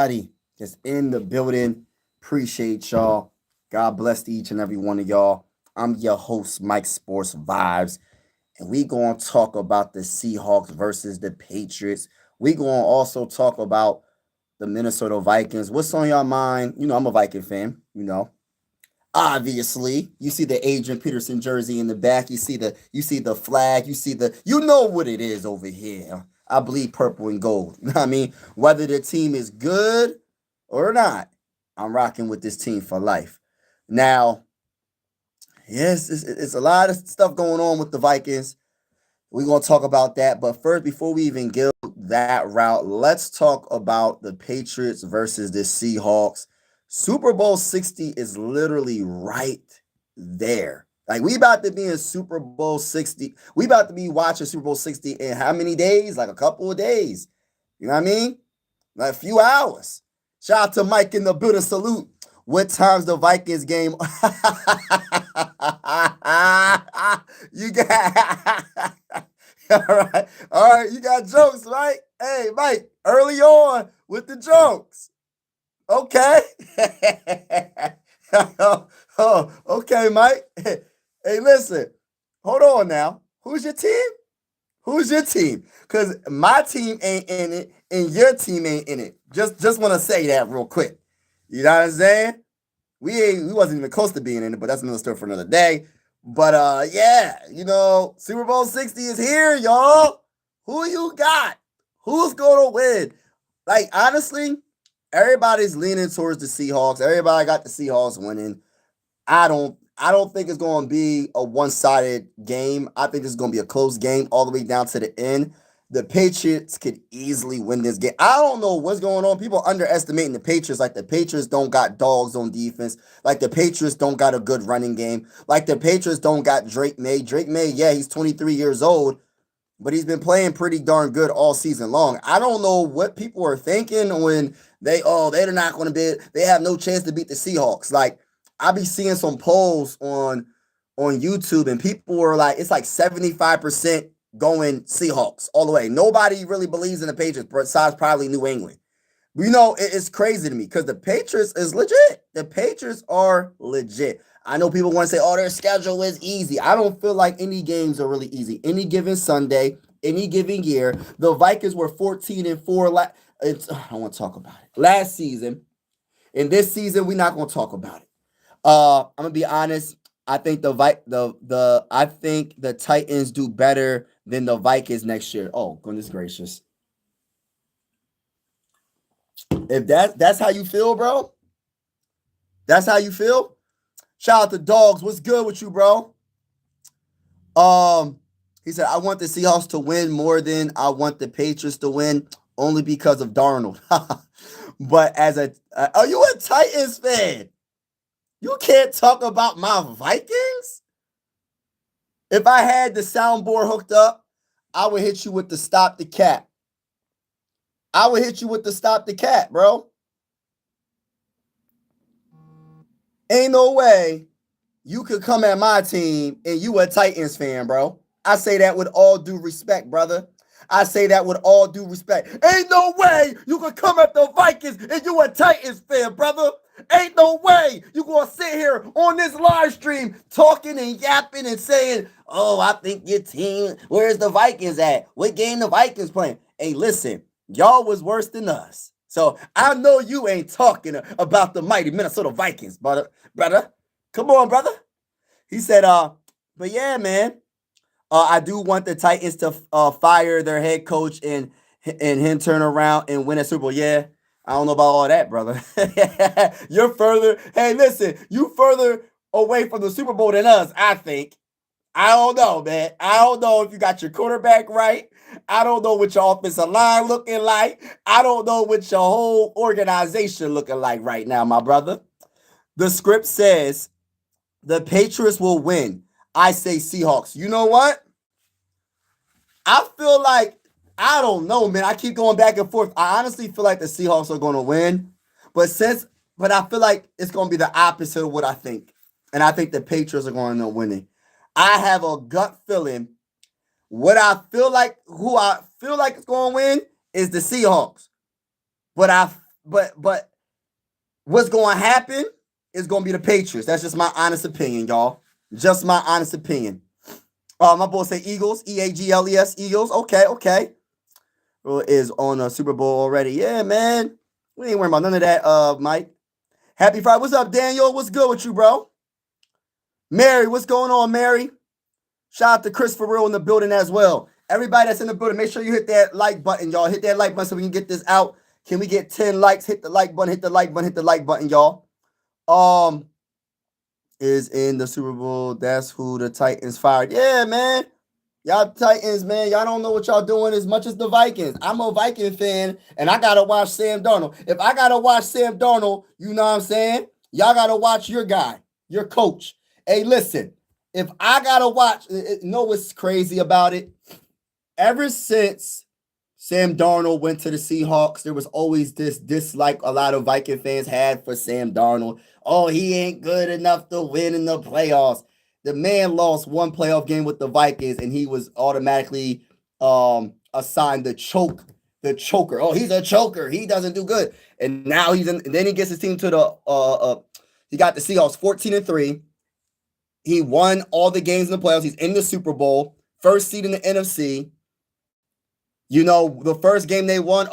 Everybody that's in the building. Appreciate y'all. God bless each and every one of y'all. I'm your host, Mike Sports Vibes, and we gonna talk about the Seahawks versus the Patriots. We gonna also talk about the Minnesota Vikings. What's on your mind? I'm a Viking fan. Obviously, you see the Adrian Peterson jersey in the back. You see the flag. You know what it is over here. I bleed purple and gold. You know what I mean? Whether the team is good or not, I'm rocking with this team for life. Now, yes, it's a lot of stuff going on with the Vikings. We're gonna talk about that. But first, before we even go that route, let's talk about the Patriots versus the Seahawks. Super Bowl 60 is literally right there. Like we about to be in Super Bowl 60. We about to be watching Super Bowl 60 in how many days? Like a couple of days. You know what I mean? Like a few hours. Shout out to Mike in the building. Salute. What time's the Vikings game? You got all right. You got jokes, right? Hey, Mike, early on with the jokes. Okay. Okay, Mike. Hey, listen. Hold on now. Who's your team? Who's your team? Because my team ain't in it, and your team ain't in it. Just want to say that real quick. You know what I'm saying? We wasn't even close to being in it, but that's another story for another day. But yeah, Super Bowl 60 is here, y'all. Who you got? Who's gonna win? Like honestly, everybody's leaning towards the Seahawks. Everybody got the Seahawks winning. I don't think it's going to be a one-sided game. I think it's going to be a close game all the way down to the end. The Patriots could easily win this game. I don't know what's going on. People underestimating the Patriots. Like the Patriots don't got dogs on defense. Like the Patriots don't got a good running game. Like the Patriots don't got Drake May. Drake May, yeah, he's 23 years old, but he's been playing pretty darn good all season long. I don't know what people are thinking when they're not going to they have no chance to beat the Seahawks. Like I be seeing some polls on YouTube and people were like, it's like 75% going Seahawks all the way. Nobody really believes in the Patriots besides probably New England. It's crazy to me because the Patriots is legit. The Patriots are legit. I know people want to say, oh, their schedule is easy. I don't feel like any games are really easy. Any given Sunday, any given year, the Vikings were 14-4. I don't want to talk about it. Last season, and this season, we're not going to talk about it. I'm gonna be honest. I think I think the Titans do better than the Vikings next year. Oh, goodness gracious! If that's how you feel, bro, that's how you feel. Shout out to Dogs. What's good with you, bro? Um, he said I want the Seahawks to win more than I want the Patriots to win, only because of Darnold. But are you a Titans fan? You can't talk about my Vikings? If I had the soundboard hooked up, I would hit you with the stop the cat. I would hit you with the stop the cat, bro. Ain't no way you could come at my team and you a Titans fan, bro. I say that with all due respect, brother. I say that with all due respect. Ain't no way you could come at the Vikings and you a Titans fan, brother. Ain't no way you gonna sit here on this live stream talking and yapping and saying, oh, I think your team, where's the Vikings at? What game the Vikings playing? Hey, listen, y'all was worse than us. So I know you ain't talking about the mighty Minnesota Vikings, brother. Come on, brother. He said, but yeah, man. I do want the Titans to fire their head coach and him turn around and win a Super Bowl. Yeah, I don't know about all that, brother. You're further. Hey, listen, you further away from the Super Bowl than us, I think. I don't know, man. I don't know if you got your quarterback right. I don't know what your offensive line looking like. I don't know what your whole organization looking like right now, my brother. The script says the Patriots will win. I say Seahawks. You know what? I feel like, I don't know, man. I keep going back and forth. I honestly feel like the Seahawks are going to win. But I feel like it's going to be the opposite of what I think. And I think the Patriots are going to end up winning. I have a gut feeling. Who I feel like is going to win is the Seahawks. But but what's going to happen is going to be the Patriots. That's just my honest opinion, y'all. Just my honest opinion. My boy say Eagles, Eagles, Eagles. Okay. Is on a Super Bowl already. Yeah, man. We ain't worrying about none of that, Mike. Happy Friday. What's up, Daniel? What's good with you, bro? Mary, what's going on, Mary? Shout out to Chris for real in the building as well. Everybody that's in the building, make sure you hit that like button, y'all. Hit that like button so we can get this out. Can we get 10 likes? Hit the like button, hit the like button, hit the like button, y'all. Is in the Super Bowl. That's who the Titans fired. Yeah, man. Y'all Titans, man. Y'all don't know what y'all doing as much as the Vikings. I'm a Viking fan, and I gotta watch Sam Darnold. If I gotta watch Sam Darnold, you know what I'm saying? Y'all gotta watch your guy, your coach. Hey, listen. If I gotta watch, know what's crazy about it? Ever since Sam Darnold went to the Seahawks, there was always this dislike a lot of Viking fans had for Sam Darnold. Oh, he ain't good enough to win in the playoffs. The man lost one playoff game with the Vikings, and he was automatically assigned the choker. Oh, he's a choker. He doesn't do good. And now he's in. And then he gets his team to the. He got the Seahawks 14-3. He won all the games in the playoffs. He's in the Super Bowl, first seed in the NFC. You know, the first game they won,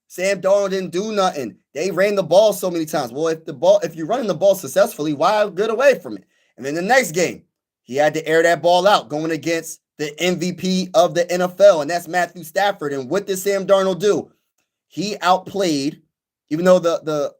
Sam Darnold didn't do nothing. They ran the ball so many times. Well, if you're running the ball successfully, why get away from it? And then the next game, he had to air that ball out going against the MVP of the NFL, and that's Matthew Stafford. And what did Sam Darnold do? He outplayed, even though the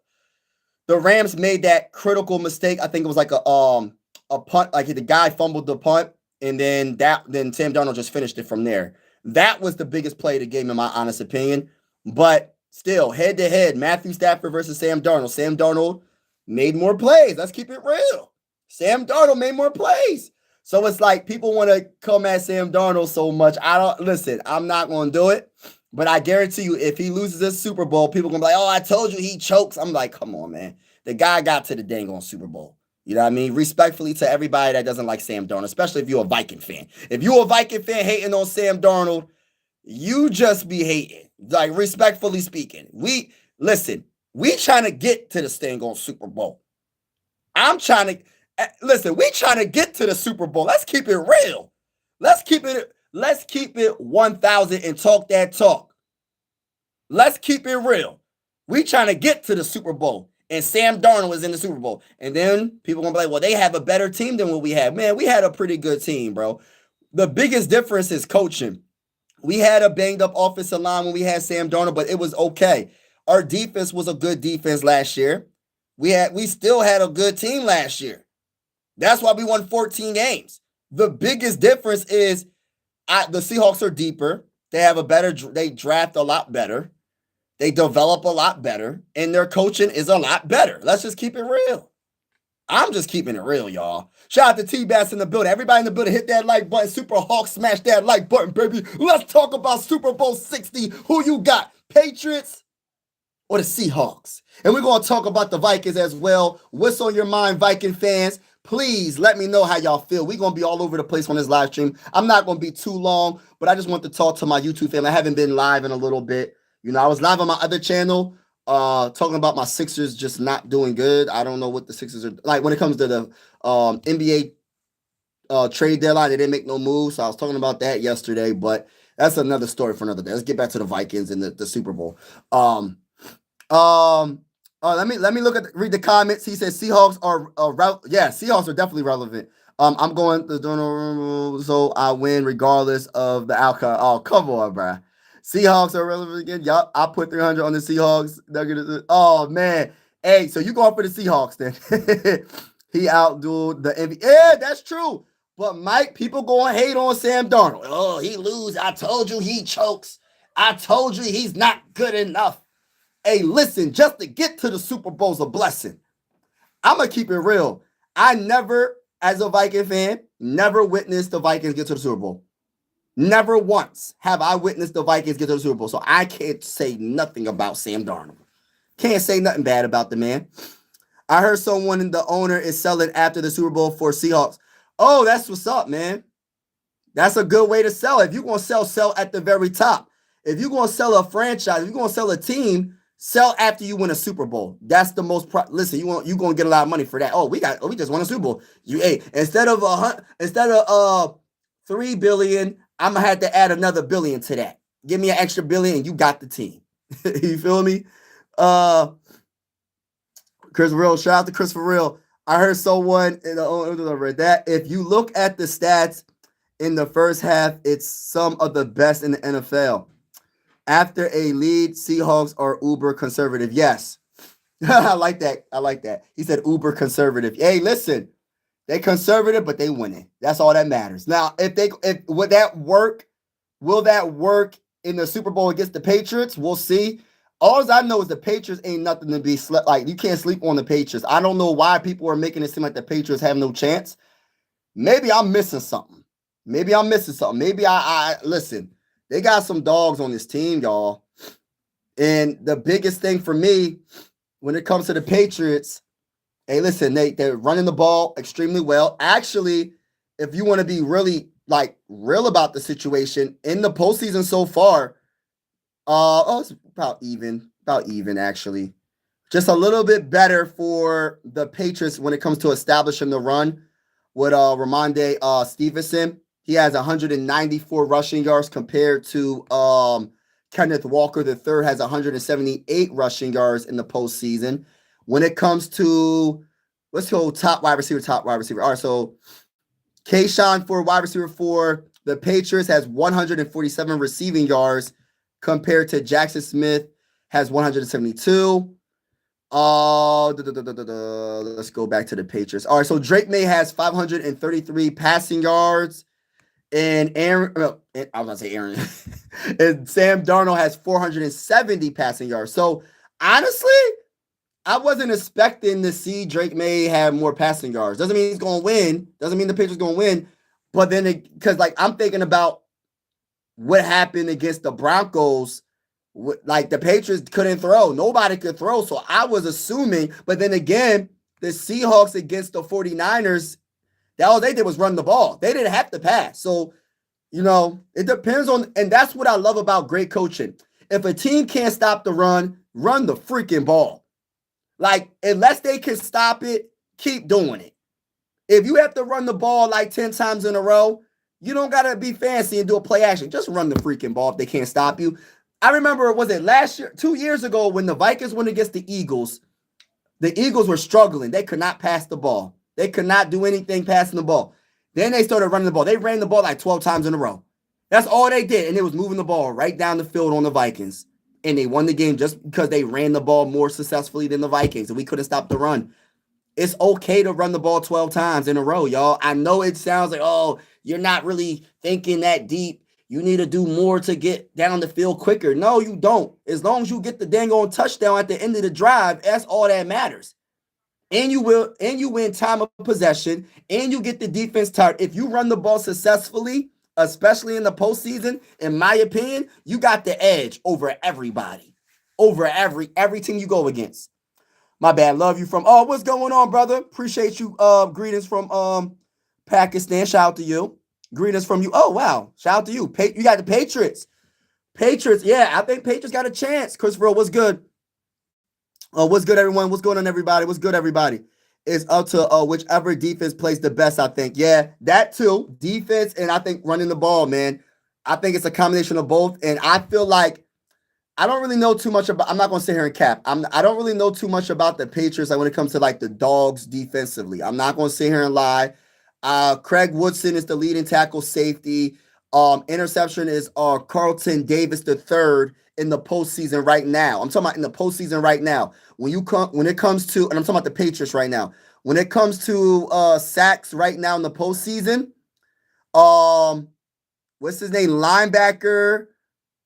Rams made that critical mistake. I think it was like a punt, like the guy fumbled the punt, and then Sam Darnold just finished it from there. That was the biggest play of the game, in my honest opinion. But still, head-to-head, Matthew Stafford versus Sam Darnold. Sam Darnold made more plays. Let's keep it real. Sam Darnold made more plays. So it's like people want to come at Sam Darnold so much. I'm not going to do it. But I guarantee you, if he loses this Super Bowl, people are going to be like, oh, I told you he chokes. I'm like, come on, man. The guy got to the dang on Super Bowl. You know what I mean? Respectfully to everybody that doesn't like Sam Darnold, especially if you're a Viking fan. If you're a Viking fan hating on Sam Darnold, you just be hating. Like, respectfully speaking. We trying to get to the dang on Super Bowl. We trying to get to the Super Bowl. Let's keep it real. Let's keep it 1,000 and talk that talk. Let's keep it real. We trying to get to the Super Bowl. And Sam Darnold was in the Super Bowl. And then people going to be like, well, they have a better team than what we have. Man, we had a pretty good team, bro. The biggest difference is coaching. We had a banged-up offensive line when we had Sam Darnold, but it was okay. Our defense was a good defense last year. We still had a good team last year. That's why we won 14 games. The biggest difference is the Seahawks are deeper. They draft a lot better. They develop a lot better, and their coaching is a lot better. Let's just keep it real. I'm just keeping it real, y'all. Shout out to T-Bass in the building. Everybody in the building, hit that like button. Super Hawk, smash that like button, baby. Let's talk about Super Bowl 60. Who you got, Patriots or the Seahawks? And we're going to talk about the Vikings as well. What's on your mind, Viking fans? Please let me know how y'all feel. We're going to be all over the place on this live stream. I'm not going to be too long, but I just want to talk to my YouTube family. I haven't been live in a little bit. You know, I was live on my other channel talking about my Sixers just not doing good. I don't know what the Sixers are like when it comes to the NBA trade deadline. They didn't make no moves, so I was talking about that yesterday, but that's another story for another day. Let's get back to the Vikings and the Super Bowl. Let me read the comments. He says Seahawks are Seahawks are definitely relevant. I'm going to so I win regardless of the outcome. Oh, come on, bro. Seahawks are relevant again. Yup, I put 300 on the Seahawks. Oh, man. Hey, so you going for the Seahawks then. He outdueled the MVP. Yeah, that's true. But, Mike, people going to hate on Sam Darnold. Oh, he lose. I told you he chokes. I told you he's not good enough. Hey, listen, just to get to the Super Bowl is a blessing. I'm going to keep it real. I never, as a Viking fan, never witnessed the Vikings get to the Super Bowl. Never once have I witnessed the Vikings get to the Super Bowl, so I can't say nothing about Sam Darnold. Can't say nothing bad about the man. I heard someone in the owner is selling after the Super Bowl for Seahawks. Oh, that's what's up, man. That's a good way to sell. If you're going to sell at the very top. If you're going to sell a franchise, if you're going to sell a team, Sell after you win a Super Bowl. That's the most. Listen, you gonna get a lot of money for that. We just won a Super Bowl. Instead of 3 billion, I'm gonna have to add another billion to that. Give me an extra billion, and you got the team. You feel me? Chris Real, shout out to Chris for real. I heard someone read that if you look at the stats in the first half, it's some of the best in the NFL. After a lead, Seahawks are uber conservative. Yes. I like that. He said uber conservative. Hey, listen, they conservative, but they winning. That's all that matters. Now, would that work? Will that work in the Super Bowl against the Patriots? We'll see. All I know is the Patriots ain't nothing to be slept. Like, you can't sleep on the Patriots. I don't know why people are making it seem like the Patriots have no chance. Maybe I'm missing something. Maybe I listen. They got some dogs on this team, y'all. And the biggest thing for me when it comes to the Patriots, hey, listen, they're running the ball extremely well. Actually, if you want to be really real about the situation in the postseason so far, it's about even actually. Just a little bit better for the Patriots when it comes to establishing the run with Ramondre Stevenson. He has 194 rushing yards compared to Kenneth Walker III has 178 rushing yards in the postseason. When it comes to, let's go top wide receiver. All right, so Kayshawn for wide receiver for the Patriots has 147 receiving yards compared to Jackson Smith has 172. Let's go back to the Patriots. All right, so Drake May has 533 passing yards. And Aaron, I was going to say Aaron. And Sam Darnold has 470 passing yards. So, honestly, I wasn't expecting to see Drake May have more passing yards. Doesn't mean he's going to win. Doesn't mean the Patriots going to win. But then, because I'm thinking about what happened against the Broncos. The Patriots couldn't throw. Nobody could throw. So, I was assuming. But then again, the Seahawks against the 49ers, all they did was run the ball. They didn't have to pass. So, it depends on, and that's what I love about great coaching. If a team can't stop the run the freaking ball. Unless they can stop it, keep doing it. If you have to run the ball 10 times in a row, you don't got to be fancy and do a play action. Just run the freaking ball if they can't stop you. I remember, was it last year, 2 years ago when the Vikings went against the Eagles were struggling. They could not pass the ball. They could not do anything passing the ball. Then they started running the ball. They ran the ball 12 times in a row. That's all they did. And it was moving the ball right down the field on the Vikings. And they won the game just because they ran the ball more successfully than the Vikings. And we couldn't stop the run. It's okay to run the ball 12 times in a row, y'all. I know it sounds like, you're not really thinking that deep. You need to do more to get down the field quicker. No, you don't. As long as you get the dang on touchdown at the end of the drive, that's all that matters. And you win time of possession, and you get the defense tired. If you run the ball successfully, especially in the postseason, in my opinion, you got the edge over everybody, over every team you go against. My bad. Love you from, what's going on, brother? Appreciate you. Greetings from Pakistan. Shout out to you. Greetings from you. Oh, wow. Shout out to you. You got the Patriots. Yeah, I think Patriots got a chance. Christopher, what's good? What's good, everyone? What's going on, everybody? What's good, everybody? It's up to whichever defense plays the best, I think. Yeah, that too. Defense and I think running the ball, man. I think it's a combination of both. And I feel like I don't really know too much about, I'm not going to sit here and cap. I don't really know too much about the Patriots when it comes to the dogs defensively. I'm not going to sit here and lie. Craig Woodson is the leading tackle safety. Interception is Carlton Davis III in the postseason right now. I'm talking about in the postseason right now. When it comes to, and I'm talking about the Patriots right now. When it comes to sacks right now in the postseason, what's his name? Linebacker,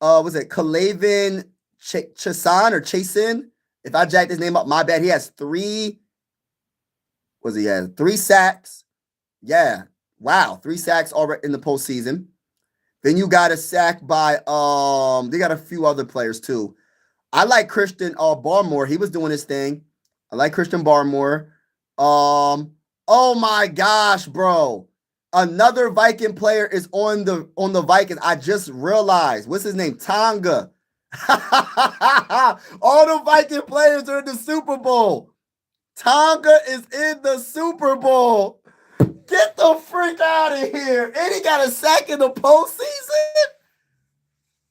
was it Kalavin Chason or Chasin? If I jacked his name up, my bad. He has 3 sacks. Yeah. Wow. 3 sacks already in the postseason. Then you got a sack by, they got a few other players too. I like Christian Barmore. He was doing his thing. I like Christian Barmore. Oh my gosh, bro. Another Viking player is on the Vikings. I just realized. What's his name? Tonga. All the Viking players are in the Super Bowl. Tonga is in the Super Bowl. Get the freak out of here. And he got a sack in the postseason?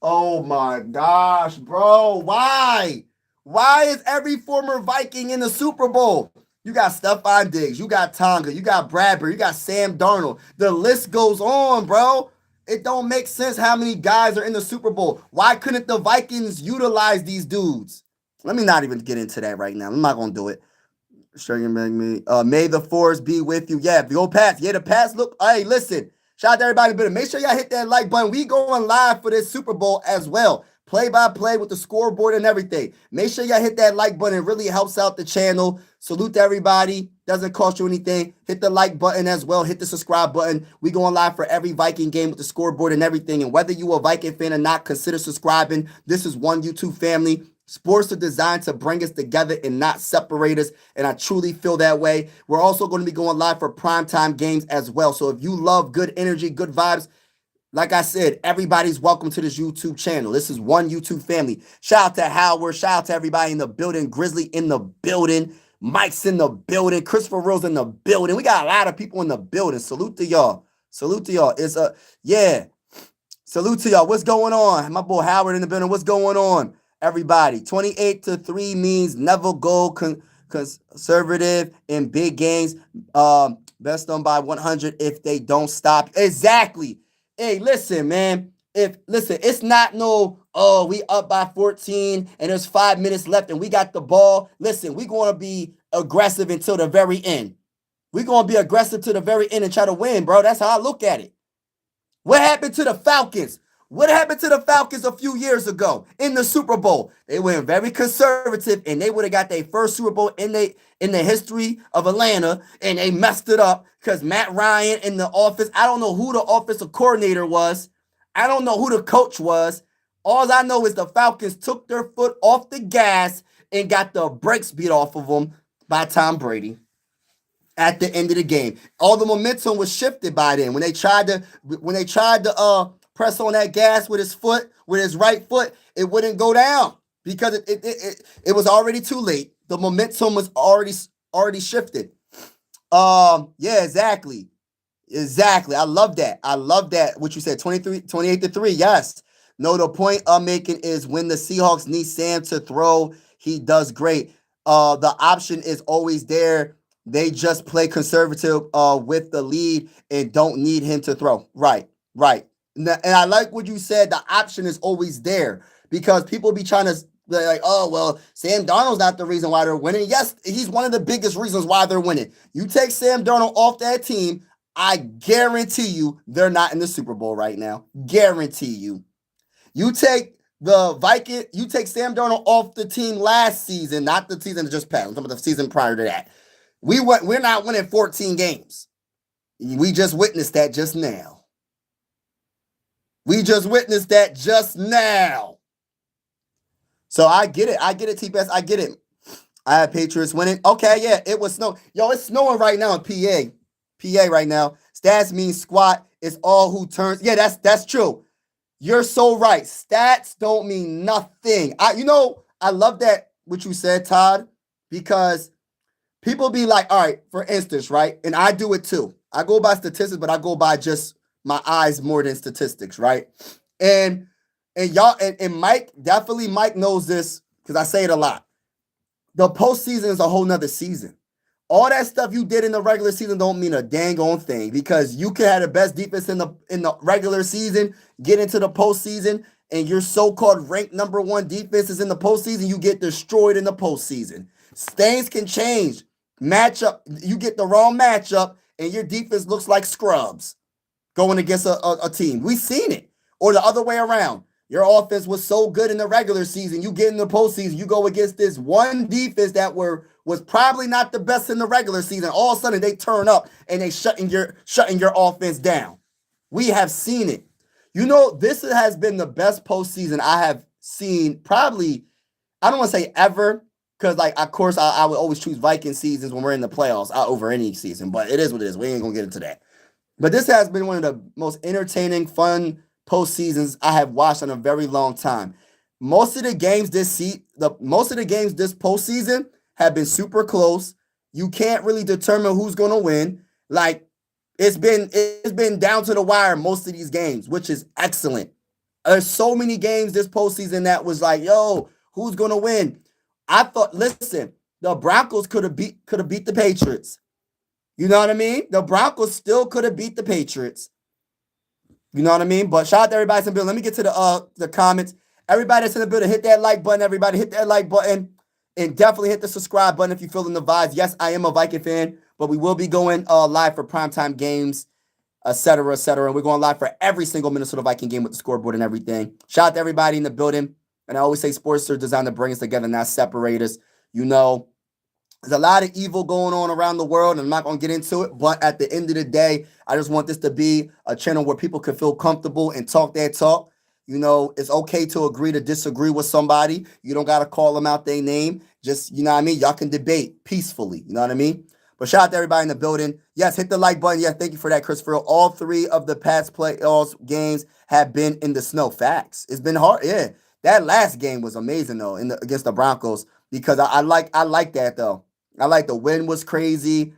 Oh my gosh, bro. Why? Why is every former Viking in the Super Bowl? You got Stephon Diggs, you got Tonga, you got Bradbury, you got Sam Darnold. The list goes on, bro. It don't make sense how many guys are in the Super Bowl. Why couldn't the Vikings utilize these dudes? Let me not even get into that right now. I'm not going to do it. Sure, you make me. May the force be with you. Yeah, the old Pats. Yeah, the Pats look. Hey, listen. Shout out to everybody. But make sure y'all hit that like button. We going live for this Super Bowl as well. Play by play with the scoreboard and everything. Make sure y'all hit that like button. It really helps out the channel. Salute to everybody. Doesn't cost you anything. Hit the like button as well. Hit the subscribe button. We going live for every Viking game with the scoreboard and everything. And whether you a Viking fan or not, consider subscribing. This is one YouTube family. Sports are designed to bring us together and not separate us, and I truly feel that way. We're also going to be going live for primetime games as well. So if you love good energy, good vibes, like I said, everybody's welcome to this YouTube channel. This is one YouTube family. Shout out to Howard. Shout out to everybody in the building. Grizzly in the building. Mike's in the building. Christopher Rose in the building. We got a lot of people in the building. Salute to y'all. Salute to y'all. It's yeah. Salute to y'all. What's going on? My boy Howard in the building. What's going on? Everybody, 28-3 means never go conservative in big games. Best done by 100 if they don't stop. Exactly. Hey, listen, man. It's not no, oh, we up by 14 and there's 5 minutes left and we got the ball. Listen, we're going to be aggressive until the very end. We're going to be aggressive to the very end and try to win, bro. That's how I look at it. What happened to the Falcons? What happened to the Falcons a few years ago in the Super Bowl? They went very conservative, and they would have got their first Super Bowl in the history of Atlanta, and they messed it up because Matt Ryan in the office. I don't know who the offensive coordinator was. I don't know who the coach was. All I know is the Falcons took their foot off the gas and got the brakes beat off of them by Tom Brady at the end of the game. All the momentum was shifted by then. When they tried to press on that gas with his foot, with his right foot, it wouldn't go down because it was already too late. The momentum was already shifted. Yeah, exactly. Exactly. I love that. What you said, 28-3. Yes. No, the point I'm making is when the Seahawks need Sam to throw, he does great. The option is always there. They just play conservative with the lead and don't need him to throw. Right. And I like what you said. The option is always there because people be trying to like, oh, well, Sam Darnold's not the reason why they're winning. Yes, he's one of the biggest reasons why they're winning. You take Sam Darnold off that team, I guarantee you they're not in the Super Bowl right now. Guarantee you. You take you take Sam Darnold off the team last season, not the season that just passed. I'm talking about the season prior to that. We're not winning 14 games. We just witnessed that just now. So I get it, T-Best. I get it. I had Patriots winning. Okay, yeah, it was snow. Yo, it's snowing right now in PA. PA right now. Stats means squat. It's all who turns. Yeah, that's true. You're so right. Stats don't mean nothing. I love that what you said, Todd, because people be like, all right, for instance, right? And I do it too. I go by statistics, but I go by just my eyes more than statistics, right? And y'all, and Mike knows this because I say it a lot. The postseason is a whole nother season. All that stuff you did in the regular season don't mean a dang on thing because you can have the best defense in the regular season, get into the postseason, and your so-called ranked number one defense is in the postseason, you get destroyed in the postseason. Things can change. Matchup, you get the wrong matchup, and your defense looks like scrubs going against a team. We've seen it. Or the other way around. Your offense was so good in the regular season. You get in the postseason, you go against this one defense that was probably not the best in the regular season. All of a sudden, they turn up and they shutting your offense down. We have seen it. This has been the best postseason I have seen probably, I don't want to say ever, because, of course, I would always choose Viking seasons when we're in the playoffs over any season. But it is what it is. We ain't going to get into that. But this has been one of the most entertaining, fun postseasons I have watched in a very long time. most of the games most of the games this postseason have been super close. You can't really determine who's going to win. Like it's been down to the wire most of these games, which is excellent. There's so many games this postseason that was like, yo, who's going to win? I thought, listen, the Broncos could have beat the Patriots. You know what I mean? The Broncos still could have beat the Patriots. You know what I mean? But shout out to everybody that's in the building. Let me get to the comments. Everybody that's in the building, hit that like button. Everybody hit that like button. And definitely hit the subscribe button if you're feeling the vibes. Yes, I am a Viking fan, but we will be going live for primetime games, etc., etc. And we're going live for every single Minnesota Viking game with the scoreboard and everything. Shout out to everybody in the building. And I always say sports are designed to bring us together, not separate us. You know, there's a lot of evil going on around the world, and I'm not going to get into it. But at the end of the day, I just want this to be a channel where people can feel comfortable and talk their talk. You know, it's okay to agree to disagree with somebody. You don't got to call them out their name. Just, you know what I mean? Y'all can debate peacefully. You know what I mean? But shout out to everybody in the building. Yes, hit the like button. Yeah, thank you for that, Christopher. All three of the past playoffs games have been in the snow. Facts. It's been hard. Yeah, that last game was amazing though against the Broncos because I like that though. I like the win was crazy.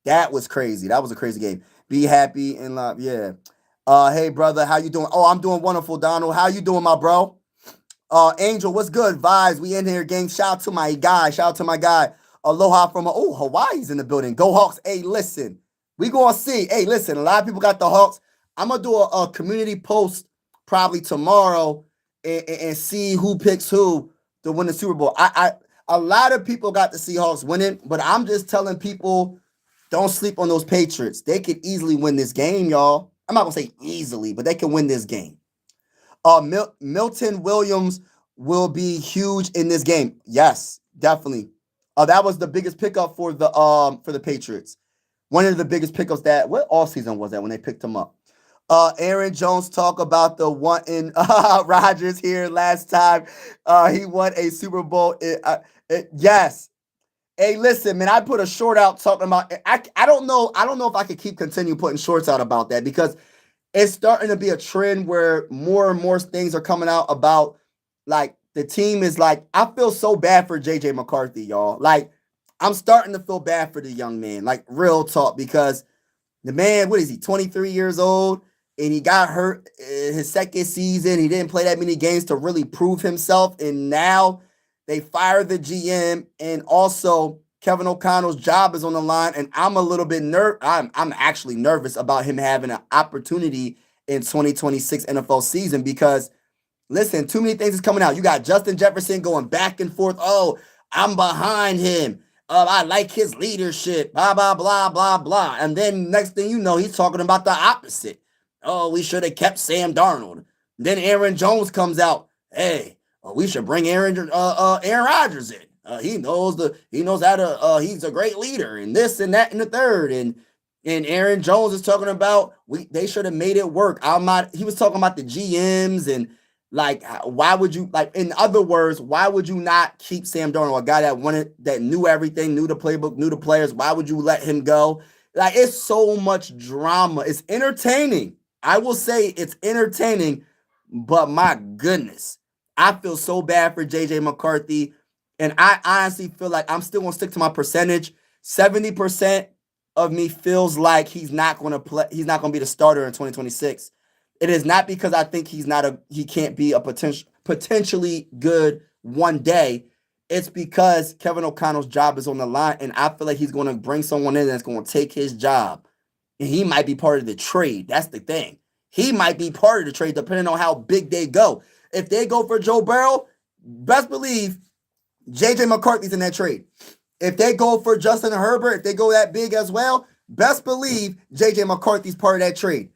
That was crazy. That was a crazy game. Be happy and love. Yeah. Hey brother, how you doing? Oh, I'm doing wonderful, Donald. How you doing, my bro? Angel, what's good? Vibes, we in here, gang. Shout out to my guy. Shout out to my guy. Aloha from Hawaii's in the building. Go Hawks. Hey, listen, we gonna see. Hey, listen, a lot of people got the Hawks. I'm gonna do a community post probably tomorrow and see who picks who to win the Super Bowl. A lot of people got the Seahawks winning, but I'm just telling people don't sleep on those Patriots. They could easily win this game, y'all. I'm not gonna say easily, but they can win this game. Milton Williams will be huge in this game. Yes, definitely. That was the biggest pickup for the Patriots. One of the biggest pickups that what off season was that when they picked him up. Aaron Jones talk about the one in Rodgers here last time. He won a Super Bowl. Yes. Hey, listen, man. I put a short out talking about. I don't know. I don't know if I could continue putting shorts out about that because it's starting to be a trend where more and more things are coming out about like the team is like, I feel so bad for JJ McCarthy, y'all. Like, I'm starting to feel bad for the young man, like real talk, because the man, what is he, 23 years old? And he got hurt his second season. He didn't play that many games to really prove himself. And now they fired the GM. And also, Kevin O'Connell's job is on the line. And I'm a little bit I'm actually nervous about him having an opportunity in 2026 NFL season because, listen, too many things is coming out. You got Justin Jefferson going back and forth. Oh, I'm behind him. I like his leadership, blah, blah, blah, blah, blah. And then next thing you know, he's talking about the opposite. Oh, we should have kept Sam Darnold. Then Aaron Jones comes out. Hey, we should bring Aaron Rodgers in. He knows how to. He's a great leader, and this and that and the third. And Aaron Jones is talking about they should have made it work. He was talking about the GMs and like why would you in other words, why would you not keep Sam Darnold, a guy that knew everything, knew the playbook, knew the players? Why would you let him go? Like it's so much drama. It's entertaining. I will say it's entertaining, but my goodness, I feel so bad for JJ McCarthy. And I honestly feel like I'm still going to stick to my percentage. 70% of me feels like he's not going to play. He's not going to be the starter in 2026. It is not because I think he can't be a potentially good one day. It's because Kevin O'Connell's job is on the line, and I feel like he's going to bring someone in that's going to take his job. And he might be part of the trade. That's the thing. He might be part of the trade depending on how big they go. If they go for Joe Burrow, best believe JJ McCarthy's in that trade. If they go for Justin Herbert, if they go that big as well, best believe JJ McCarthy's part of that trade.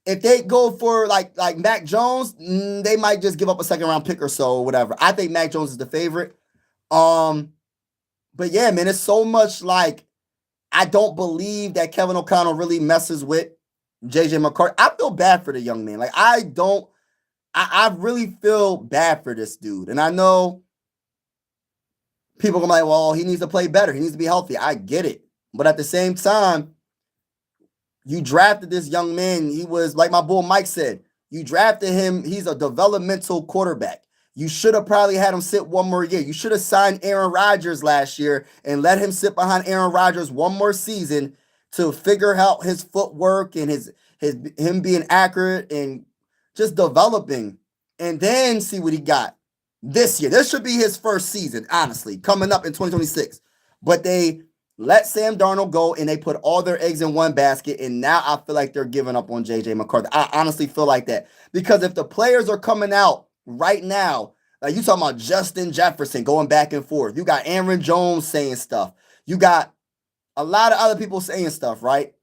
If they go for like Mac Jones, they might just give up a second round pick or so or whatever. I think Mac Jones is the favorite. But yeah, man, it's so much like I don't believe that Kevin O'Connell really messes with JJ McCarthy. I feel bad for the young man. Like I really feel bad for this dude. And I know people are like, well, he needs to play better. He needs to be healthy. I get it. But at the same time, you drafted this young man. He was, like my boy Mike said, you drafted him. He's a developmental quarterback. You should have probably had him sit one more year. You should have signed Aaron Rodgers last year and let him sit behind Aaron Rodgers one more season to figure out his footwork and his him being accurate and just developing, and then see what he got this year. This should be his first season, honestly, coming up in 2026. But they let Sam Darnold go and they put all their eggs in one basket. And now I feel like they're giving up on JJ McCarthy. I honestly feel like that. Because if the players are coming out right now, like you talking about Justin Jefferson going back and forth. You got Aaron Jones saying stuff. You got a lot of other people saying stuff, right?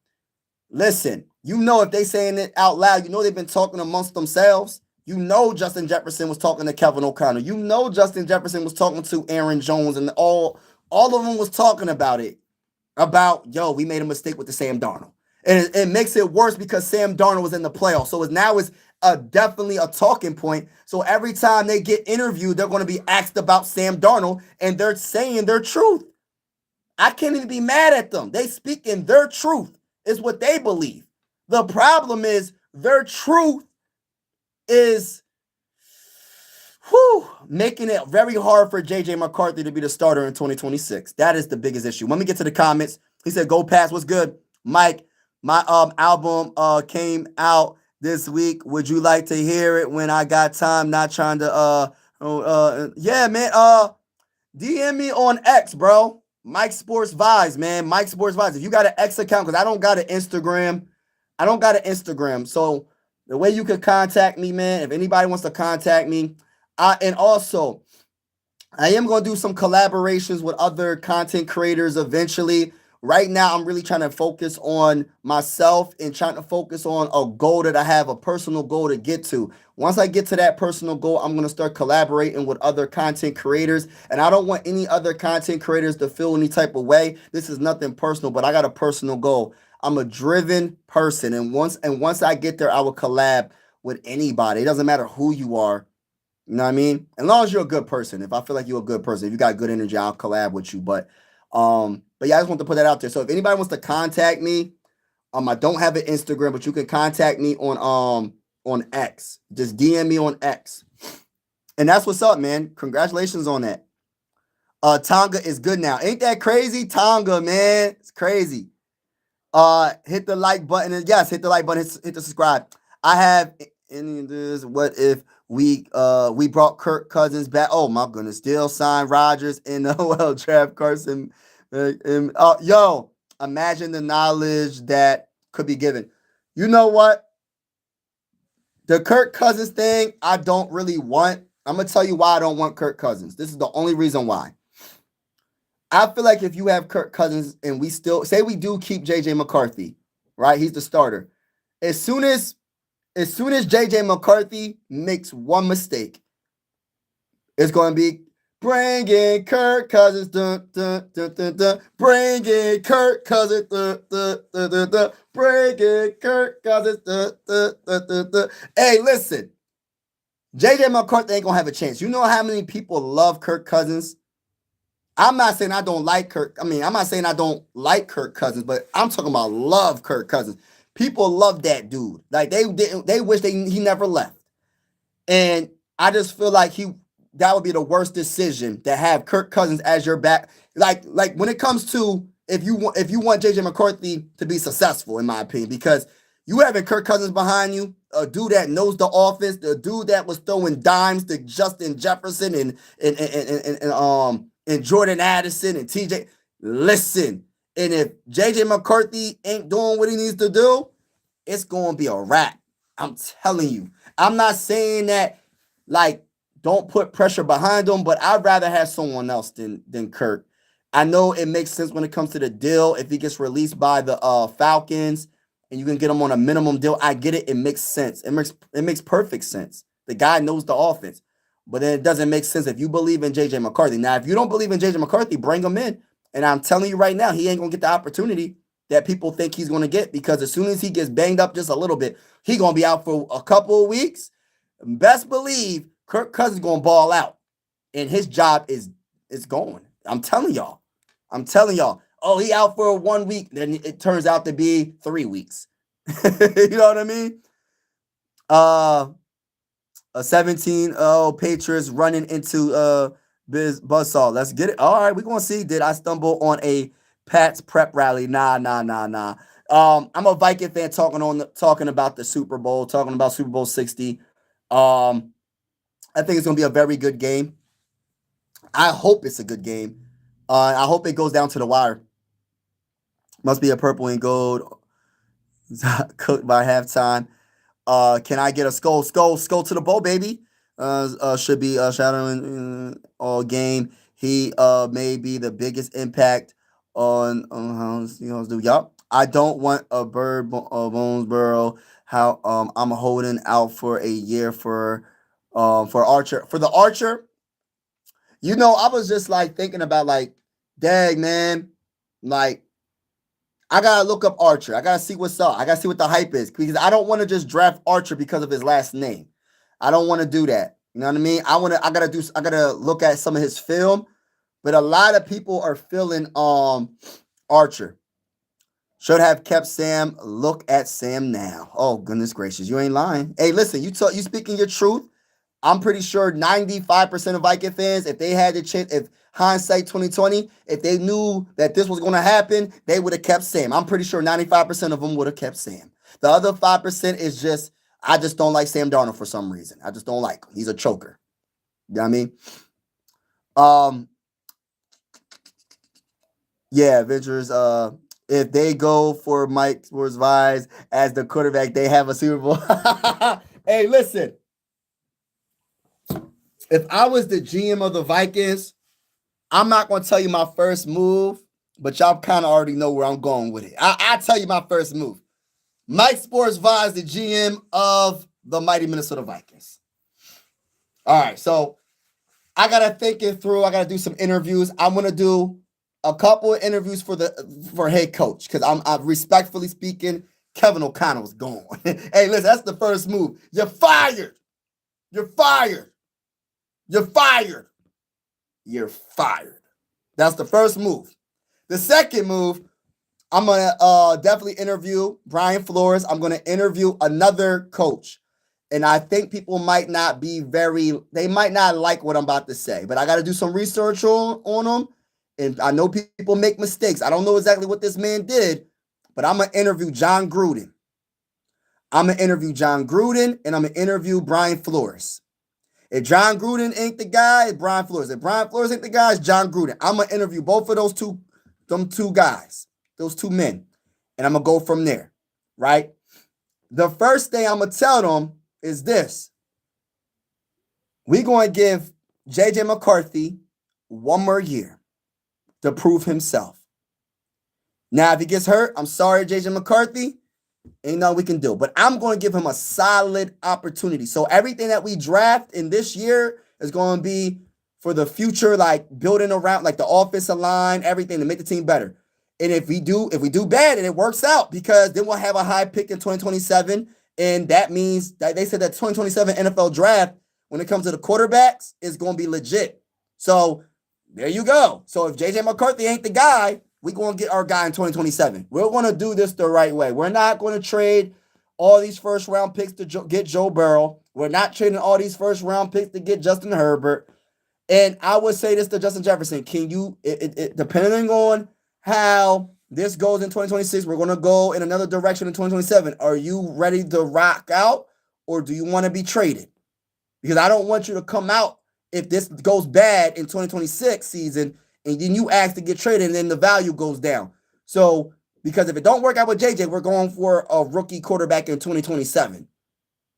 Listen, you know if they saying it out loud, you know they've been talking amongst themselves. You know Justin Jefferson was talking to Kevin O'Connor. You know Justin Jefferson was talking to Aaron Jones, and all of them was talking about it. About, yo, we made a mistake with the Sam Darnold. And it makes it worse because Sam Darnold was in the playoffs. So now it's definitely a talking point. So every time they get interviewed, they're going to be asked about Sam Darnold, and they're saying their truth. I can't even be mad at them. They speak in their truth. Is what they believe. The problem is their truth is making it very hard for JJ McCarthy to be the starter in 2026. That is the biggest issue. Let me get to the comments. He said, "Go Pats, what's good, Mike? My album came out this week. Would you like to hear it when I got time? Not trying to yeah, man. DM me on X, bro. Mike Sports Vibes, man. Mike Sports Vibes. If you got an X account, because I don't got an Instagram. So the way you could contact me, man, if anybody wants to contact me, and also I am going to do some collaborations with other content creators eventually. Right now, I'm really trying to focus on myself and trying to focus on a goal that I have, a personal goal to get to. Once I get to that personal goal, I'm going to start collaborating with other content creators. And I don't want any other content creators to feel any type of way. This is nothing personal, but I got a personal goal. I'm a driven person. And once I get there, I will collab with anybody. It doesn't matter who you are. You know what I mean? As long as you're a good person. If I feel like you're a good person, if you got good energy, I'll collab with you. But yeah, I just want to put that out there. So if anybody wants to contact me, I don't have an Instagram, but you can contact me on X. Just DM me on X. And that's what's up, man. Congratulations on that. Tonga is good now. Ain't that crazy? Tonga, man. It's crazy. Hit the like button. And yes, hit the like button. Hit the subscribe. I have any of this. What if we brought Kirk Cousins back? Oh my goodness. Still signed Rodgers in the OL draft. Carson. Yo, imagine the knowledge that could be given. You know what? The Kirk Cousins thing, I don't really want. I'm going to tell you why I don't want Kirk Cousins. This is the only reason why. I feel like if you have Kirk Cousins and we still, say we do keep JJ McCarthy, right? He's the starter. As soon as JJ McCarthy makes one mistake, it's going to be, bring in Kirk Cousins, dun, dun, dun, dun, dun. Bring in Kirk Cousins, dun, dun, dun, dun, dun. Bring in Kirk Cousins, dun, dun, dun, dun, dun. Hey, listen, JJ McCarthy ain't gonna have a chance. You know how many people love Kirk Cousins? I'm not saying I don't like Kirk. I'm not saying I don't like Kirk Cousins, but I'm talking about love Kirk Cousins. People love that dude. Like they wish he never left. And I just feel like that would be the worst decision to have Kirk Cousins as your back. Like when it comes to if you want JJ McCarthy to be successful, in my opinion, because you having Kirk Cousins behind you, a dude that knows the offense, the dude that was throwing dimes to Justin Jefferson and Jordan Addison and TJ. Listen, and if JJ McCarthy ain't doing what he needs to do, it's gonna be a wrap. I'm telling you. I'm not saying that like don't put pressure behind him, but I'd rather have someone else than Kirk. I know it makes sense when it comes to the deal. If he gets released by the Falcons and you can get him on a minimum deal, I get it. It makes sense. It makes perfect sense. The guy knows the offense. But then it doesn't make sense if you believe in JJ McCarthy. Now, if you don't believe in JJ McCarthy, bring him in. And I'm telling you right now, he ain't going to get the opportunity that people think he's going to get, because as soon as he gets banged up just a little bit, he's going to be out for a couple of weeks. Best believe Kirk Cousins going to ball out, and his job is going. I'm telling y'all. Oh, he out for 1 week. Then it turns out to be 3 weeks. You know what I mean? 17 Patriots running into Buzzsaw. Let's get it. All right, we're gonna see. Did I stumble on a Pats prep rally? Nah, nah, nah, nah. I'm a Viking fan talking about the Super Bowl, talking about Super Bowl 60. I think it's gonna be a very good game. I hope it's a good game. I hope it goes down to the wire. Must be a purple and gold cooked by halftime. Can I get a skull to the bowl, baby? Should be shadowing all game. He may be the biggest impact on how Seahawks do. Yup. I don't want a Bonesboro. How I'm holding out for a year for Archer. For the Archer, I was just like thinking about like, dang man, like I gotta look up Archer. I gotta see what's up. I gotta see what the hype is because I don't want to just draft Archer because of his last name. I don't want to do that. You know what I mean? I gotta look at some of his film, but a lot of people are feeling Archer. Should have kept Sam. Look at Sam now. Oh goodness gracious, you ain't lying. Hey, listen, you speaking your truth. I'm pretty sure 95% of Viking fans, if they had the chance, if hindsight 2020, if they knew that this was going to happen, they would have kept Sam. I'm pretty sure 95% of them would have kept Sam. The other 5% is just, I just don't like Sam Darnold for some reason. I just don't like him. He's a choker. You know what I mean? Yeah, Avengers, if they go for Mike Sports Vibes as the quarterback, they have a Super Bowl. Hey, listen. If I was the GM of the Vikings, I'm not going to tell you my first move, but y'all kind of already know where I'm going with it. I'll tell you my first move. Mike Sports Vibes, the GM of the mighty Minnesota Vikings. All right, so I got to think it through. I got to do some interviews. I'm going to do a couple of interviews for head coach because I'm respectfully speaking, Kevin O'Connell's gone. Hey, listen, that's the first move. You're fired. You're fired. You're fired. You're fired. That's the first move. The second move, I'm going to definitely interview Brian Flores. I'm going to interview another coach. And I think people might not they might not like what I'm about to say, but I got to do some research on them. And I know people make mistakes. I don't know exactly what this man did, but I'm going to interview John Gruden. I'm going to interview John Gruden, and I'm going to interview Brian Flores. If John Gruden ain't the guy, it's Brian Flores. If Brian Flores ain't the guy, it's John Gruden. I'm going to interview both of those two guys, those two men, and I'm going to go from there, right? The first thing I'm going to tell them is this. We're going to give J.J. McCarthy one more year to prove himself. Now, if he gets hurt, I'm sorry, J.J. McCarthy. Ain't nothing we can do. But I'm going to give him a solid opportunity. So everything that we draft in this year is going to be for the future, like building around like the offensive line, everything to make the team better. And if we do bad and it works out, because then we'll have a high pick in 2027. And that means that they said that 2027 NFL draft, when it comes to the quarterbacks, is going to be legit. So there you go. So if J.J. McCarthy ain't the guy, we're going to get our guy in 2027. We're going to do this the right way. We're not going to trade all these first-round picks to get Joe Burrow. We're not trading all these first-round picks to get Justin Herbert. And I would say this to Justin Jefferson. Can you, depending on how this goes in 2026, we're going to go in another direction in 2027. Are you ready to rock out, or do you want to be traded? Because I don't want you to come out if this goes bad in 2026 season, and then you ask to get traded, and then the value goes down. So, because if it don't work out with JJ, we're going for a rookie quarterback in 2027.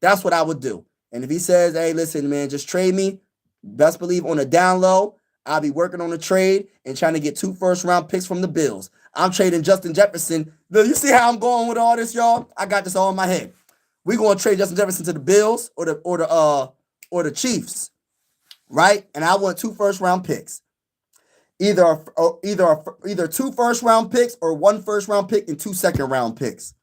That's what I would do. And if he says, hey, listen, man, just trade me, best believe on the down low, I'll be working on the trade and trying to get 2 first-round picks from the Bills. I'm trading Justin Jefferson. You see how I'm going with all this, y'all? I got this all in my head. We're going to trade Justin Jefferson to the Bills or the Chiefs, right? And I want 2 first-round picks. Either 2 first-round picks or 1 first-round pick and 2 second-round picks.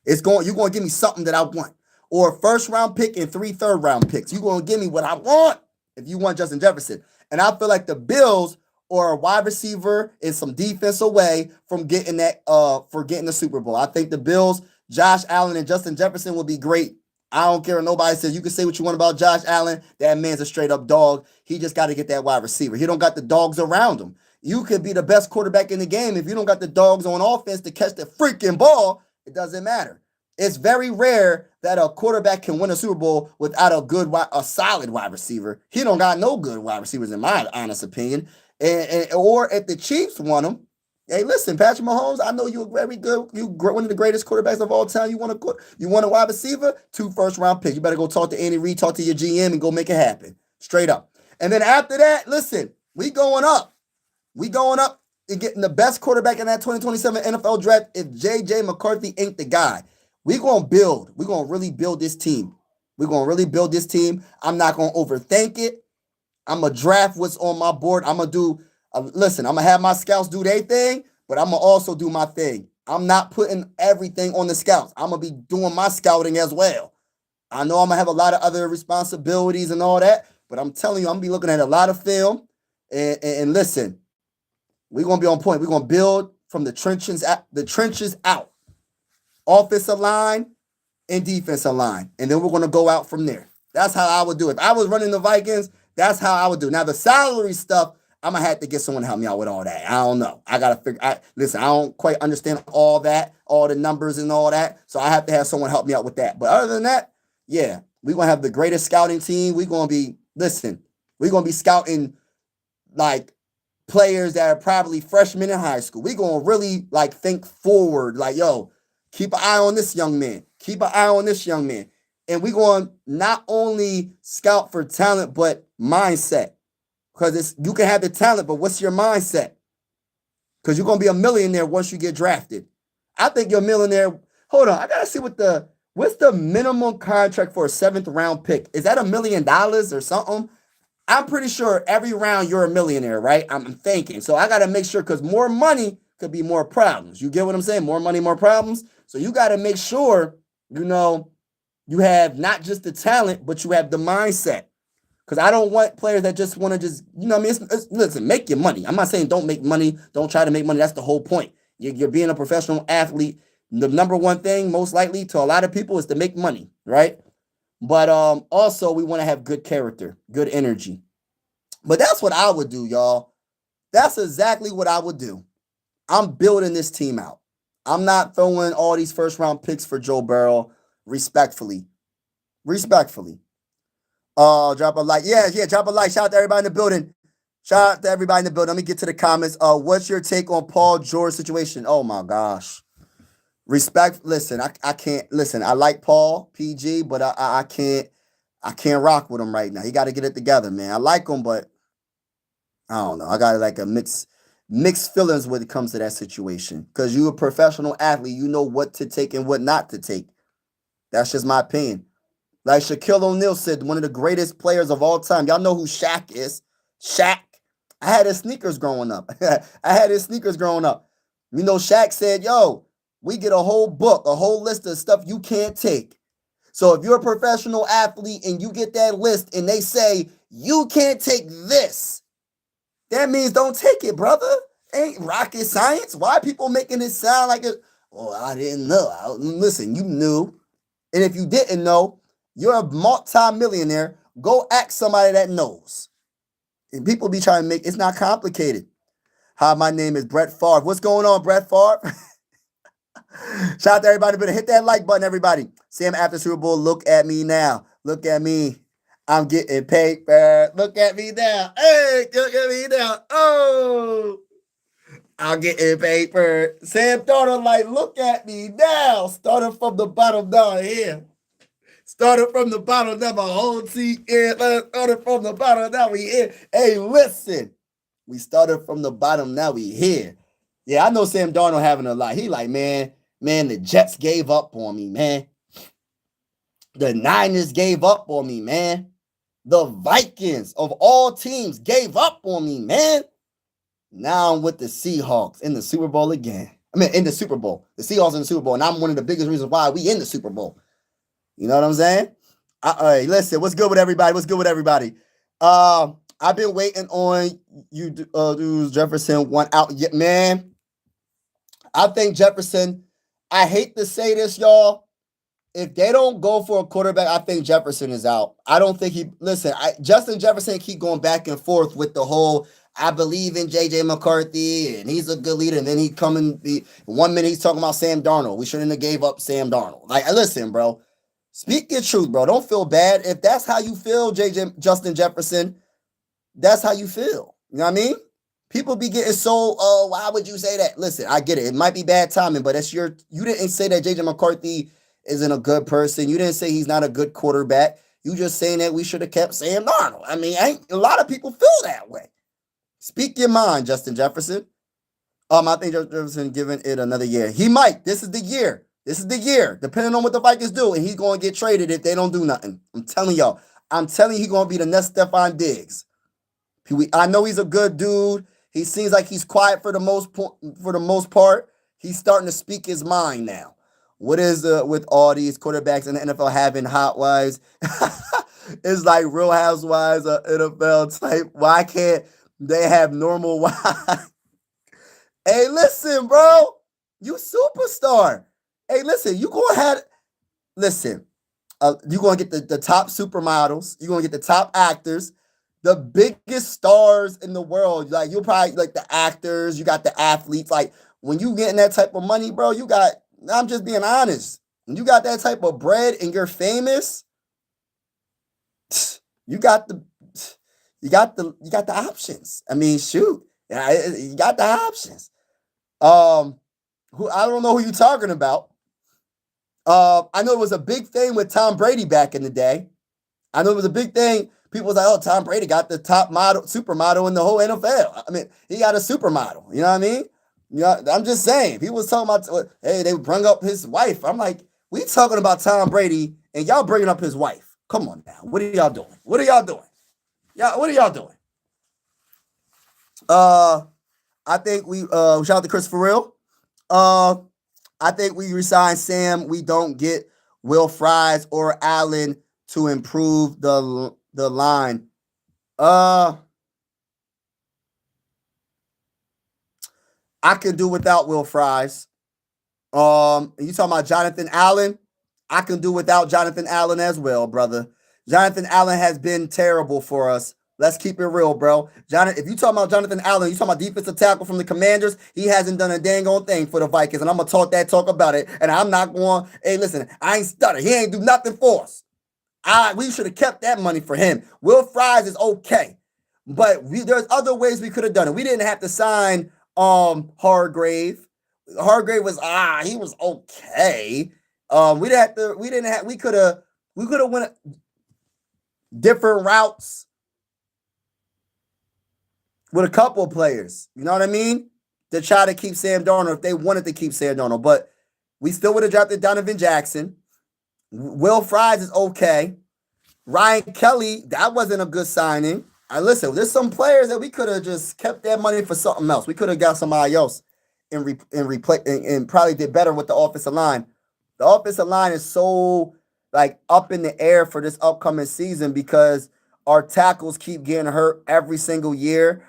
You're going to give me something that I want. Or a first-round pick and 3 third-round picks. You're going to give me what I want if you want Justin Jefferson. And I feel like the Bills are a wide receiver and some defense away from getting the Super Bowl. I think the Bills, Josh Allen and Justin Jefferson will be great. I don't care what nobody says. You can say what you want about Josh Allen. That man's a straight up dog. He just got to get that wide receiver. He don't got the dogs around him. You could be the best quarterback in the game. If you don't got the dogs on offense to catch the freaking ball, it doesn't matter. It's very rare that a quarterback can win a Super Bowl without a solid wide receiver. He don't got no good wide receivers, in my honest opinion. Or if the Chiefs won them, hey, listen, Patrick Mahomes, I know you're very good. You one of the greatest quarterbacks of all time. You want a wide receiver, 2 first-round picks. You better go talk to Andy Reid, talk to your GM, and go make it happen. Straight up. And then after that, listen, we going up. We going up and getting the best quarterback in that 2027 NFL draft if J.J. McCarthy ain't the guy. We're going to build. We're going to really build this team. We're going to really build this team. I'm not going to overthink it. I'm going to draft what's on my board. I'm going to do, listen, I'm going to have my scouts do their thing, but I'm going to also do my thing. I'm not putting everything on the scouts. I'm going to be doing my scouting as well. I know I'm going to have a lot of other responsibilities and all that, but I'm telling you, I'm going to be looking at a lot of film. And listen, we're going to be on point. We're going to build from the trenches out. Offensive line and defensive line. And then we're going to go out from there. That's how I would do it. If I was running the Vikings, that's how I would do it. Now, the salary stuff, I'm going to have to get someone to help me out with all that. I don't know. I got to figure. Listen, I don't quite understand all that, all the numbers and all that. So I have to have someone help me out with that. But other than that, yeah, we're going to have the greatest scouting team. We're going to be scouting like players that are probably freshmen in high school. We're going to really like think forward. Like, yo, keep an eye on this young man. Keep an eye on this young man. And we're going to not only scout for talent, but mindset. Because you can have the talent, but what's your mindset? Because you're going to be a millionaire once you get drafted. I think you're a millionaire. Hold on. I got to see what's the minimum contract for a 7th round pick? Is that $1 million or something? I'm pretty sure every round you're a millionaire, right? I'm thinking. So I got to make sure because more money could be more problems. You get what I'm saying? More money, more problems. So you got to make sure, you have not just the talent, but you have the mindset. Because I don't want players that just want to listen, make your money. I'm not saying don't make money. Don't try to make money. That's the whole point. You're being a professional athlete. The number one thing, most likely to a lot of people, is to make money, right? But also, we want to have good character, good energy. But that's what I would do, y'all. That's exactly what I would do. I'm building this team out. I'm not throwing all these first-round picks for Joe Burrow. Respectfully. Drop a like. Yeah, drop a like. Shout out to everybody in the building. Let me get to the comments. What's your take on Paul George situation? Oh my gosh. Respect. Listen, I can't listen. I like Paul PG, but I can't rock with him right now. He got to get it together, man. I like him, but I don't know. I got like a mixed feelings when it comes to that situation. Because you're a professional athlete, you know what to take and what not to take. That's just my opinion. Like Shaquille O'Neal said, one of the greatest players of all time. Y'all know who Shaq is. Shaq. I had his sneakers growing up. You know, Shaq said, yo, we get a whole book, a whole list of stuff you can't take. So if you're a professional athlete and you get that list and they say, you can't take this, that means don't take it, brother. Ain't rocket science. Why are people making it sound like it? Oh, I didn't know. Listen, you knew. And if you didn't know, you're a multi-millionaire. Go ask somebody that knows. And people be trying to make it's not complicated. Hi, my name is Brett Favre. What's going on, Brett Favre? Shout out to everybody. Better hit that like button, everybody. Sam after Super Bowl. Look at me now. Look at me. I'm getting paper. Look at me now. Hey, look at me now. Oh, I'm getting paper. Sam Darnold like, look at me now. Starting from the bottom down here. Started from the bottom, now my whole team in. Started from the bottom, now we in. Hey, listen. We started from the bottom, now we here. Yeah, I know Sam Darnold having a lot. He like, man, the Jets gave up on me, man. The Niners gave up on me, man. The Vikings of all teams gave up on me, man. Now I'm with the Seahawks in the Super Bowl again. In the Super Bowl. The Seahawks in the Super Bowl, and I'm one of the biggest reasons why we in the Super Bowl. You know what I'm saying? Hey, listen, what's good with everybody? I've been waiting on you, dudes. Jefferson one out. Yeah, man, I think Jefferson, I hate to say this, y'all. if they don't go for a quarterback, I think Jefferson is out. I don't think Justin Jefferson keep going back and forth with the whole I believe in JJ McCarthy and he's a good leader, and then he coming 1 minute he's talking about Sam Darnold. We shouldn't have gave up Sam Darnold. Like, listen, bro. Speak your truth, bro. Don't feel bad. If that's how you feel, Justin Jefferson, that's how you feel. You know what I mean? People be getting so, oh, why would you say that? Listen, I get it. It might be bad timing, but you didn't say that JJ McCarthy isn't a good person. You didn't say he's not a good quarterback. You just saying that we should have kept Sam Darnold. I mean, a lot of people feel that way. Speak your mind, Justin Jefferson. I think Justin Jefferson giving it another year. He might. This is the year. This is the year. Depending on what the Vikings do, and he's going to get traded if they don't do nothing. I'm telling y'all. I'm telling you, he's going to be the next Stephon Diggs. I know he's a good dude. He seems like he's quiet for the most part. He's starting to speak his mind now. What is with all these quarterbacks in the NFL having hot wives? It's like Real Housewives of NFL type. Why can't they have normal wives? Hey, listen, bro. You superstar. Hey, listen. You going to have. Listen. You're going to get the top supermodels. You're going to get the top actors. The biggest stars in the world, like you'll probably like the actors, you got the athletes. Like when you getting that type of money, bro, I'm just being honest. When you got that type of bread and you're famous, you got the options. I mean, shoot, you got the options. I don't know who you're talking about. I know it was a big thing with Tom Brady back in the day. I know it was a big thing. People was like, oh, Tom Brady got the top supermodel in the whole NFL. I mean, he got a supermodel. You know what I mean? You know, I'm just saying. People was talking about, hey, they bring up his wife. I'm like, we talking about Tom Brady, and y'all bringing up his wife. Come on now. What are y'all doing? What are y'all doing? What are y'all doing? I think we shout out to Chris for real. I think we resign Sam. We don't get Will Fries or Allen to improve the line. I can do without Will Fries. You talking about Jonathan Allen? I can do without Jonathan Allen as well, brother. Jonathan Allen has been terrible for us. Let's keep it real, bro. If you talking about Jonathan Allen, you talking about defensive tackle from the Commanders, he hasn't done a dang on thing for the Vikings, and I'm going to talk about it, and I'm not going, hey, listen, I ain't stutter. He ain't do nothing for us. We should have kept that money for him. Will Fries is okay, but there's other ways we could have done it. We didn't have to sign Hargrave. Hargrave was he was okay. We could have went different routes with a couple of players. You know what I mean? To try to keep Sam Darnold if they wanted to keep Sam Darnold, but we still would have drafted Donovan Jackson. Will Fries is okay. Ryan Kelly, that wasn't a good signing. Listen, there's some players that we could have just kept that money for something else. We could have got somebody else and probably did better with the offensive line. The offensive line is so like up in the air for this upcoming season because our tackles keep getting hurt every single year.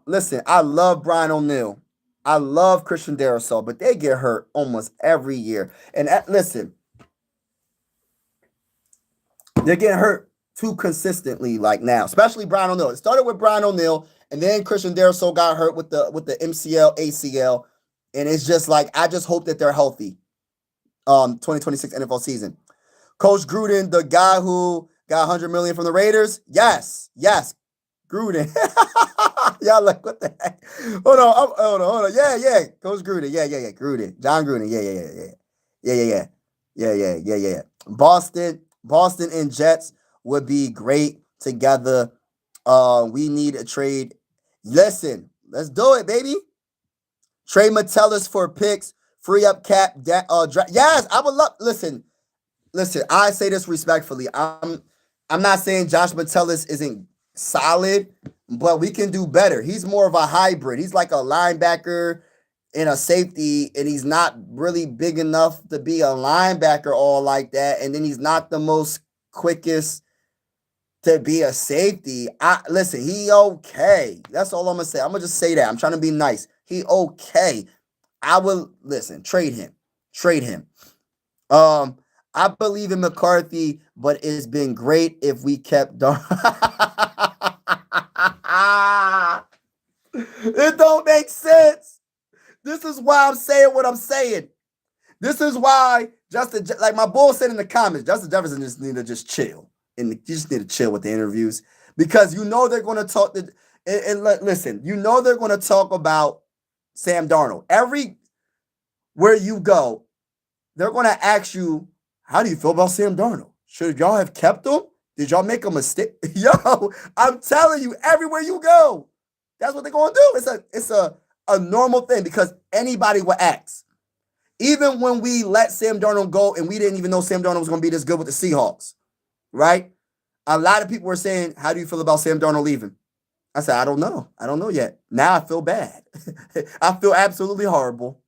Listen, I love Brian O'Neill. I love Christian Darrisaw, but they get hurt almost every year. And listen, they're getting hurt too consistently like now, especially Brian O'Neill. It started with Brian O'Neill, and then Christian Darrisaw got hurt with the MCL, ACL, and it's just like I just hope that they're healthy. 2026 NFL season. Coach Gruden, the guy who got $100 million from the Raiders, yes, Gruden. Y'all like what the heck? Hold on. Yeah, Coach Gruden, yeah, Gruden, John Gruden, yeah. Boston and Jets would be great together. We need a trade. Listen, let's do it, baby. Trade Metellus for picks, free up cap. Yes, I would love. Listen. I say this respectfully. I'm not saying Josh Metellus isn't solid, but we can do better. He's more of a hybrid. He's like a linebacker and a safety, and he's not really big enough to be a linebacker all like that. And then he's not the most quickest to be a safety. Listen, he okay. That's all I'm gonna say. I'm gonna just say that. I'm trying to be nice. He okay. I will trade him. I believe in McCarthy, but it's been great if we kept It don't make sense. This is why I'm saying what I'm saying. This is why Justin, like my bull said in the comments, Justin Jefferson just need to just chill. And you just need to chill with the interviews because you know they're going to talk. Listen, you know they're going to talk about Sam Darnold. Everywhere you go, they're going to ask you, how do you feel about Sam Darnold? Should y'all have kept him? Did y'all make a mistake? Yo, I'm telling you, everywhere you go, that's what they're going to do. It's a normal thing because anybody will ask. Even when we let Sam Darnold go and we didn't even know Sam Darnold was going to be this good with the Seahawks, right? A lot of people were saying, how do you feel about Sam Darnold leaving? I said, I don't know. I don't know yet. Now I feel bad. I feel absolutely horrible.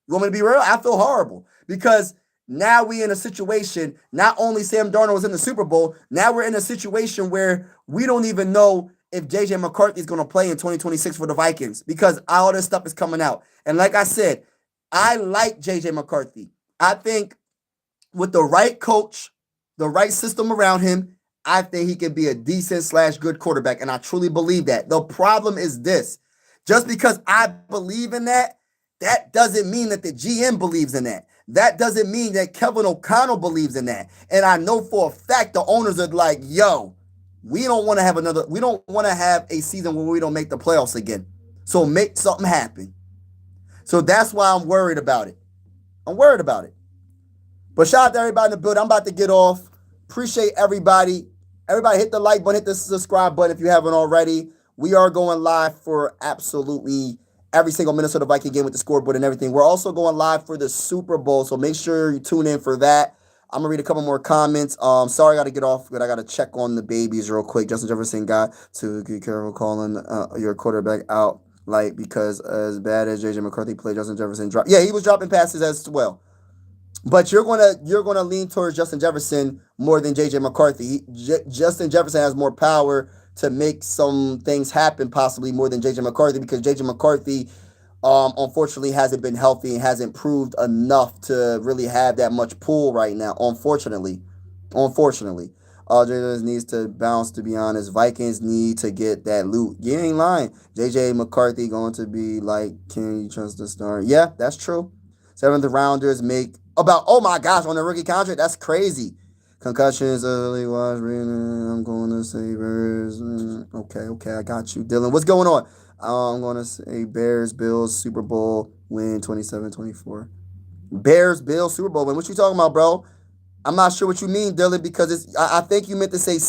You want me to be real? I feel horrible because now we in a situation, not only Sam Darnold was in the Super Bowl, now we're in a situation where we don't even know if J.J. McCarthy is going to play in 2026 for the Vikings because all this stuff is coming out. And like I said, I like J.J. McCarthy. I think with the right coach, the right system around him, I think he can be a decent / good quarterback. And I truly believe that. The problem is this. Just because I believe in that, that doesn't mean that the GM believes in that. That doesn't mean that Kevin O'Connell believes in that. And I know for a fact the owners are like, yo, we don't want to have a season where we don't make the playoffs again. So make something happen. So that's why I'm worried about it. I'm worried about it. But shout out to everybody in the building. I'm about to get off. Appreciate everybody. Everybody hit the like button, hit the subscribe button if you haven't already. We are going live for absolutely every single Minnesota Viking game with the scoreboard and everything. We're also going live for the Super Bowl, so make sure you tune in for that. I'm going to read a couple more comments. Sorry, I got to get off, but I got to check on the babies real quick. Justin Jefferson got to be careful calling your quarterback out, like, because as bad as J.J. McCarthy played, Justin Jefferson dropped. Yeah, he was dropping passes as well. But you're gonna lean towards Justin Jefferson more than J.J. McCarthy. Justin Jefferson has more power to make some things happen, possibly more than J.J. McCarthy, because J.J. McCarthy, unfortunately, hasn't been healthy and hasn't proved enough to really have that much pull right now. Unfortunately, J.J. needs to bounce. To be honest, Vikings need to get that loot. You ain't lying. J.J. McCarthy going to be like, can you trust the star? Yeah, that's true. 7th rounders make about, oh my gosh, on the rookie contract. That's crazy. Concussions, early watch, I'm going to say Bears. Okay, I got you. Dylan, what's going on? I'm going to say Bears, Bills, Super Bowl win 27-24. Bears, Bills, Super Bowl win. What you talking about, bro? I'm not sure what you mean, Dylan, because I think you meant to say,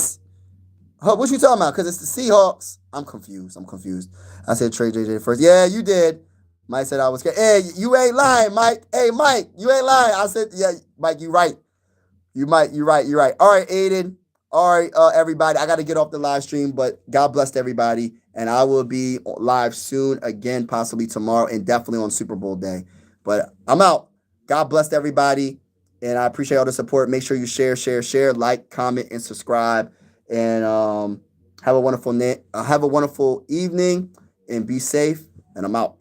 what you talking about? Because it's the Seahawks. I'm confused. I said trade JJ first. Yeah, you did. Mike said I was scared. Hey, you ain't lying, Mike. Hey, Mike, you ain't lying. I said, yeah, Mike, you right. You're right. All right, Aiden. All right, everybody. I got to get off the live stream, but God bless everybody. And I will be live soon again, possibly tomorrow, and definitely on Super Bowl day. But I'm out. God bless everybody. And I appreciate all the support. Make sure you share, like, comment, and subscribe. And have a wonderful evening and be safe. And I'm out.